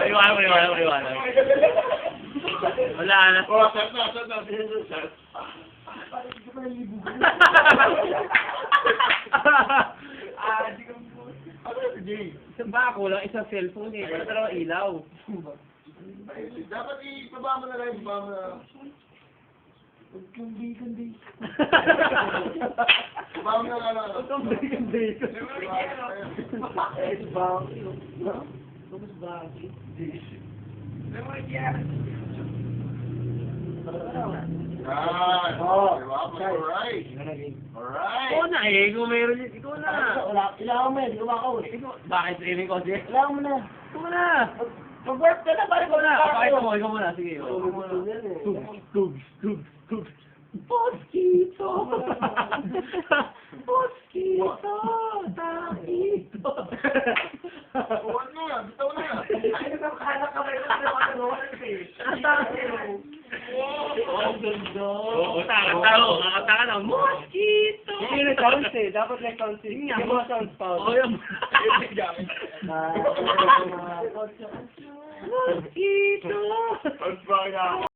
Iwan. Wala na. Oh, set na. Set. Ano yun, Jay? Isang bako lang, isang cellphone eh. Wala talagang ilaw. Dapat ibaba mo na lang, ibaba mo na lang. Kundi. Ibaba mo na lang. Kundi. Yan. Alright. Ikaw na eh, kung meron yun, ikaw na. Kailangan mo yan, di ba ako eh. Bakit training ko siya? Kailangan mo na. Ikaw na. Mag-work ka na, balik Ikaw ko na. na. Ikaw muna. Sige. Tugs. Mosquito! Mosquito! Takito! Huwag na, bitaw na. Ay, nagkakanak ka may ano eh. Ang ganda. Oo, kakataka na. Mosquito! Hindi na sounds eh. Dapat may sounds eh. Hindi mo sounds pa. Oo, yan. Mosquito! Pag